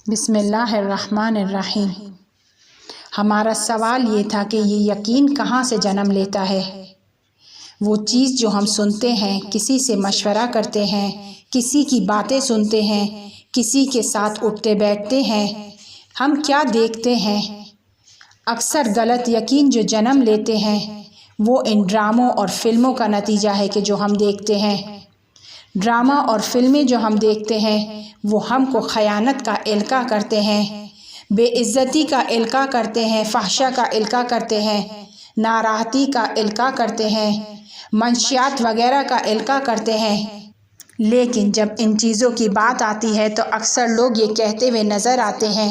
بسم اللہ الرحمن الرحیم۔ ہمارا سوال یہ تھا کہ یہ یقین کہاں سے جنم لیتا ہے؟ وہ چیز جو ہم سنتے ہیں، کسی سے مشورہ کرتے ہیں، کسی کی باتیں سنتے ہیں، کسی کے ساتھ اٹھتے بیٹھتے ہیں، ہم کیا دیکھتے ہیں؟ اکثر غلط یقین جو جنم لیتے ہیں وہ ان ڈراموں اور فلموں کا نتیجہ ہے کہ جو ہم دیکھتے ہیں۔ ڈرامہ اور فلمیں جو ہم دیکھتے ہیں وہ ہم کو خیانت کا القاء کرتے ہیں، بے عزتی کا القاء کرتے ہیں، فحشہ کا القاء کرتے ہیں، ناراحتی کا القاء کرتے ہیں، منشیات وغیرہ کا القاء کرتے ہیں۔ لیکن جب ان چیزوں کی بات آتی ہے تو اکثر لوگ یہ کہتے ہوئے نظر آتے ہیں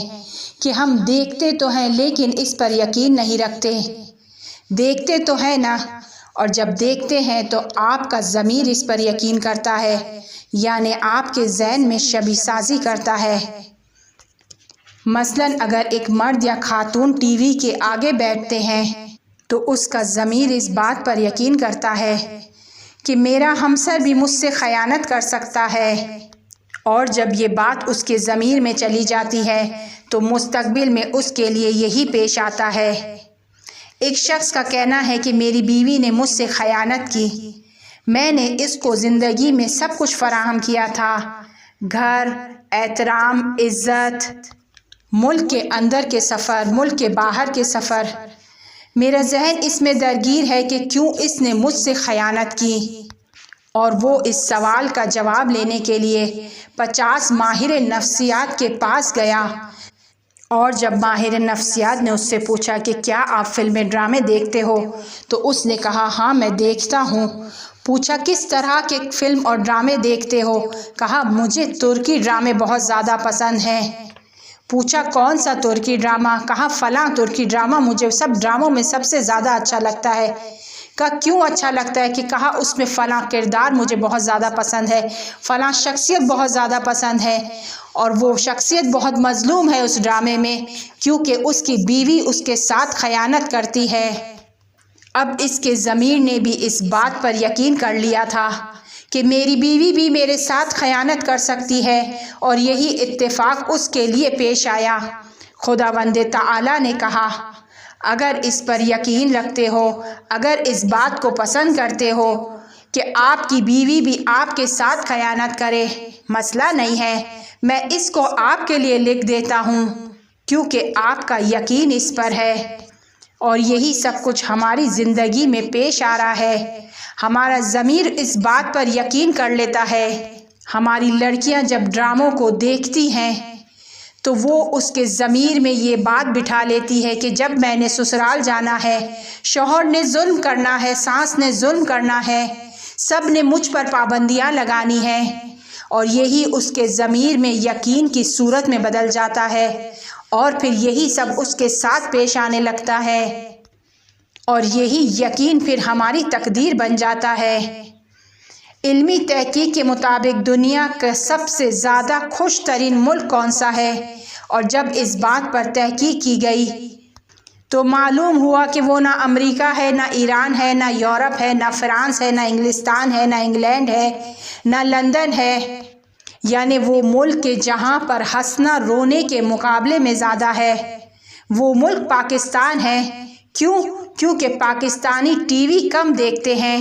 کہ ہم دیکھتے تو ہیں لیکن اس پر یقین نہیں رکھتے۔ دیکھتے تو ہیں نا، اور جب دیکھتے ہیں تو آپ کا ضمیر اس پر یقین کرتا ہے، یعنی آپ کے ذہن میں شبیہ سازی کرتا ہے۔ مثلاً اگر ایک مرد یا خاتون ٹی وی کے آگے بیٹھتے ہیں تو اس کا ضمیر اس بات پر یقین کرتا ہے کہ میرا ہمسر بھی مجھ سے خیانت کر سکتا ہے، اور جب یہ بات اس کے ضمیر میں چلی جاتی ہے تو مستقبل میں اس کے لیے یہی پیش آتا ہے۔ ایک شخص کا کہنا ہے کہ میری بیوی نے مجھ سے خیانت کی، میں نے اس کو زندگی میں سب کچھ فراہم کیا تھا، گھر، احترام، عزت، ملک کے اندر کے سفر، ملک کے باہر کے سفر۔ میرا ذہن اس میں درگیر ہے کہ کیوں اس نے مجھ سے خیانت کی، اور وہ اس سوال کا جواب لینے کے لیے 50 ماہر نفسیات کے پاس گیا، اور جب ماہر نفسیات نے اس سے پوچھا کہ کیا آپ فلمیں ڈرامے دیکھتے ہو تو اس نے کہا ہاں میں دیکھتا ہوں۔ پوچھا کس طرح کے فلم اور ڈرامے دیکھتے ہو؟ کہا مجھے ترکی ڈرامے بہت زیادہ پسند ہیں۔ پوچھا کون سا ترکی ڈرامہ؟ کہا فلاں ترکی ڈرامہ مجھے سب ڈراموں میں سب سے زیادہ اچھا لگتا ہے۔ کہا کیوں اچھا لگتا ہے؟ کہ کہا اس میں فلاں کردار مجھے بہت زیادہ پسند ہے، فلاں شخصیت بہت زیادہ پسند ہے، اور وہ شخصیت بہت مظلوم ہے اس ڈرامے میں کیونکہ اس کی بیوی اس کے ساتھ خیانت کرتی ہے۔ اب اس کے ضمیر نے بھی اس بات پر یقین کر لیا تھا کہ میری بیوی بھی میرے ساتھ خیانت کر سکتی ہے، اور یہی اتفاق اس کے لیے پیش آیا۔ خداوند تعالی نے کہا اگر اس پر یقین رکھتے ہو، اگر اس بات کو پسند کرتے ہو کہ آپ کی بیوی بھی آپ کے ساتھ خیانت کرے، مسئلہ نہیں ہے، میں اس کو آپ کے لیے لکھ دیتا ہوں کیونکہ آپ کا یقین اس پر ہے۔ اور یہی سب کچھ ہماری زندگی میں پیش آ رہا ہے، ہمارا ضمیر اس بات پر یقین کر لیتا ہے۔ ہماری لڑکیاں جب ڈراموں کو دیکھتی ہیں تو وہ اس کے ضمیر میں یہ بات بٹھا لیتی ہے کہ جب میں نے سسرال جانا ہے، شوہر نے ظلم کرنا ہے، ساس نے ظلم کرنا ہے، سب نے مجھ پر پابندیاں لگانی ہیں، اور یہی اس کے ضمیر میں یقین کی صورت میں بدل جاتا ہے، اور پھر یہی سب اس کے ساتھ پیش آنے لگتا ہے، اور یہی یقین پھر ہماری تقدیر بن جاتا ہے۔ علمی تحقیق کے مطابق دنیا کا سب سے زیادہ خوش ترین ملک کون سا ہے؟ اور جب اس بات پر تحقیق کی گئی تو معلوم ہوا کہ وہ نہ امریکہ ہے، نہ ایران ہے، نہ یورپ ہے، نہ فرانس ہے، نہ انگلستان ہے، نہ انگلینڈ ہے، نہ لندن ہے، یعنی وہ ملک کے جہاں پر ہنسنا رونے کے مقابلے میں زیادہ ہے، وہ ملک پاکستان ہے۔ کیوں؟ کیونکہ پاکستانی ٹی وی کم دیکھتے ہیں۔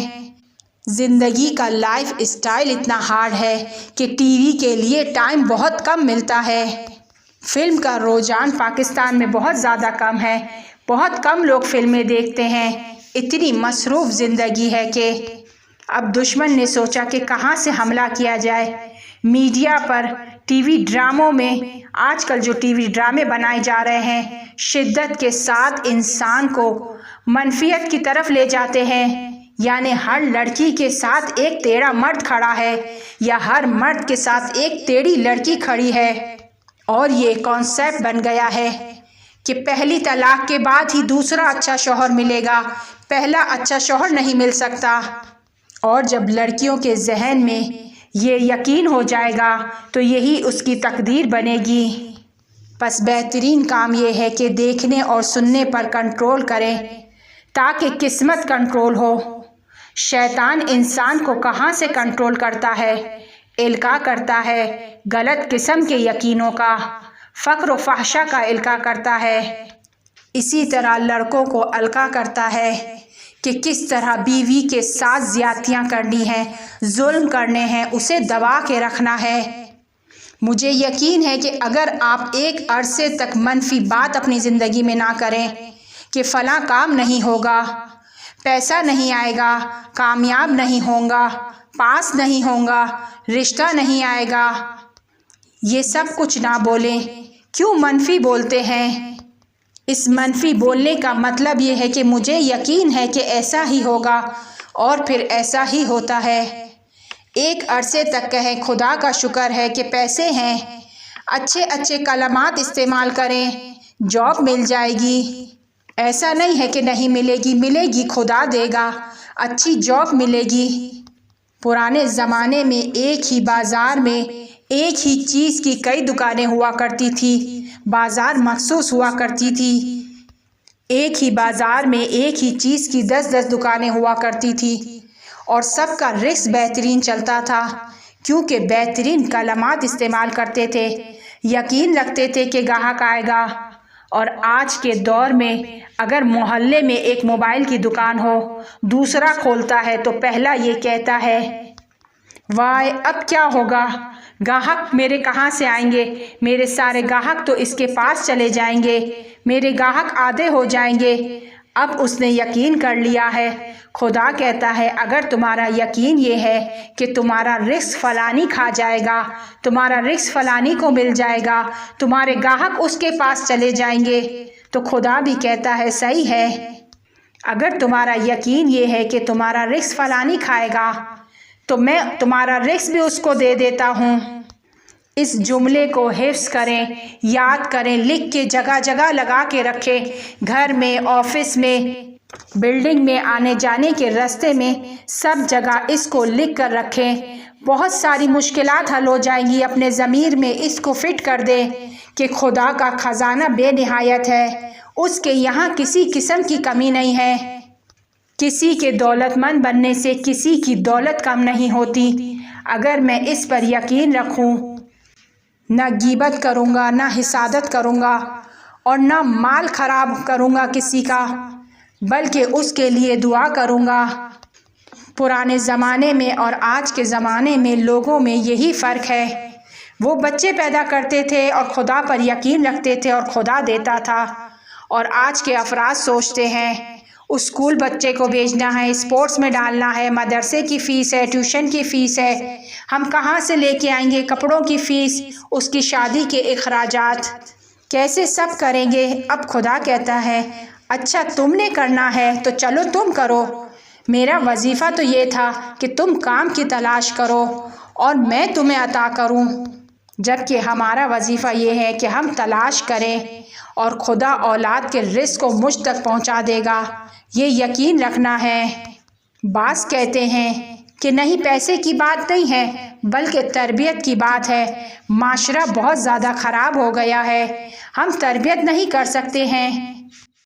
زندگی کا لائف اسٹائل اتنا ہارڈ ہے کہ ٹی وی کے لیے ٹائم بہت کم ملتا ہے۔ فلم کا رجحان پاکستان میں بہت زیادہ کم ہے، بہت کم لوگ فلمیں دیکھتے ہیں، اتنی مصروف زندگی ہے کہ اب دشمن نے سوچا کہ کہاں سے حملہ کیا جائے۔ میڈیا پر ٹی وی ڈراموں میں آج کل جو ٹی وی ڈرامے بنائے جا رہے ہیں شدت کے ساتھ انسان کو منفیت کی طرف لے جاتے ہیں، یعنی ہر لڑکی کے ساتھ ایک ٹیڑھا مرد کھڑا ہے یا ہر مرد کے ساتھ ایک ٹیڑھی لڑکی کھڑی ہے، اور یہ کانسیپٹ بن گیا ہے کہ پہلی طلاق کے بعد ہی دوسرا اچھا شوہر ملے گا، پہلا اچھا شوہر نہیں مل سکتا۔ اور جب لڑکیوں کے ذہن میں یہ یقین ہو جائے گا تو یہی اس کی تقدیر بنے گی۔ بس بہترین کام یہ ہے کہ دیکھنے اور سننے پر کنٹرول کریں تاکہ قسمت کنٹرول ہو۔ شیطان انسان کو کہاں سے کنٹرول کرتا ہے؟ القاء کرتا ہے غلط قسم کے یقینوں کا، فقر و فحشا کا القاء کرتا ہے، اسی طرح لڑکوں کو القاء کرتا ہے کہ کس طرح بیوی کے ساتھ زیادتیاں کرنی ہیں، ظلم کرنے ہیں، اسے دبا کے رکھنا ہے۔ مجھے یقین ہے کہ اگر آپ ایک عرصے تک منفی بات اپنی زندگی میں نہ کریں کہ فلاں کام نہیں ہوگا، پیسہ نہیں آئے گا، کامیاب نہیں ہوں گا، پاس نہیں ہوں گا، رشتہ نہیں آئے گا، یہ سب کچھ نہ بولیں۔ کیوں منفی بولتے ہیں؟ اس منفی بولنے کا مطلب یہ ہے کہ مجھے یقین ہے کہ ایسا ہی ہوگا، اور پھر ایسا ہی ہوتا ہے۔ ایک عرصے تک کہیں خدا کا شکر ہے کہ پیسے ہیں، اچھے اچھے کلمات استعمال کریں، جاب مل جائے گی۔ ایسا نہیں ہے کہ نہیں ملے گی، ملے گی، خدا دے گا، اچھی جاب ملے گی۔ پرانے زمانے میں ایک ہی بازار میں ایک ہی چیز کی کئی دکانیں ہوا کرتی تھی، بازار مخصوص ہوا کرتی تھی۔ ایک ہی بازار میں ایک ہی چیز کی 10 دکانیں ہوا کرتی تھی، اور سب کا رزق بہترین چلتا تھا، کیونکہ بہترین کلمات استعمال کرتے تھے، یقین رکھتے تھے کہ گاہک آئے گا۔ اور آج کے دور میں اگر محلے میں ایک موبائل کی دکان ہو، دوسرا کھولتا ہے تو پہلا یہ کہتا ہے، وائے اب کیا ہوگا، گاہک میرے کہاں سے آئیں گے، میرے سارے گاہک تو اس کے پاس چلے جائیں گے، میرے گاہک آدھے ہو جائیں گے۔ اب اس نے یقین کر لیا ہے۔ خدا کہتا ہے اگر تمہارا یقین یہ ہے کہ تمہارا رزق فلانی کھا جائے گا، تمہارا رزق فلانی کو مل جائے گا، تمہارے گاہک اس کے پاس چلے جائیں گے، تو خدا بھی کہتا ہے صحیح ہے۔ اگر تمہارا یقین یہ ہے کہ تمہارا رزق فلانی کھائے گا تو میں تمہارا رزق بھی اس کو دے دیتا ہوں۔ اس جملے کو حفظ کریں، یاد کریں، لکھ کے جگہ جگہ لگا کے رکھیں، گھر میں، آفس میں، بلڈنگ میں، آنے جانے کے راستے میں، سب جگہ اس کو لکھ کر رکھیں۔ بہت ساری مشکلات حل ہو جائیں گی۔ اپنے ضمیر میں اس کو فٹ کر دیں کہ خدا کا خزانہ بے نہایت ہے، اس کے یہاں کسی قسم کی کمی نہیں ہے۔ کسی کے دولت مند بننے سے کسی کی دولت کم نہیں ہوتی۔ اگر میں اس پر یقین رکھوں، نہ غیبت کروں گا، نہ حسادت کروں گا، اور نہ مال خراب کروں گا کسی کا، بلکہ اس کے لیے دعا کروں گا۔ پرانے زمانے میں اور آج کے زمانے میں لوگوں میں یہی فرق ہے۔ وہ بچے پیدا کرتے تھے اور خدا پر یقین رکھتے تھے اور خدا دیتا تھا، اور آج کے افراد سوچتے ہیں اسکول بچے کو بھیجنا ہے، اسپورٹس میں ڈالنا ہے، مدرسے کی فیس ہے، ٹیوشن کی فیس ہے، ہم کہاں سے لے کے آئیں گے، کپڑوں کی فیس، اس کی شادی کے اخراجات، کیسے سب کریں گے۔ اب خدا کہتا ہے اچھا تم نے کرنا ہے تو چلو تم کرو، میرا وظیفہ تو یہ تھا کہ تم کام کی تلاش کرو اور میں تمہیں عطا کروں، جبکہ ہمارا وظیفہ یہ ہے کہ ہم تلاش کریں اور خدا اولاد کے رزق کو مجھ تک پہنچا دے گا، یہ یقین رکھنا ہے۔ بعض کہتے ہیں کہ نہیں پیسے کی بات نہیں ہے بلکہ تربیت کی بات ہے، معاشرہ بہت زیادہ خراب ہو گیا ہے، ہم تربیت نہیں کر سکتے ہیں۔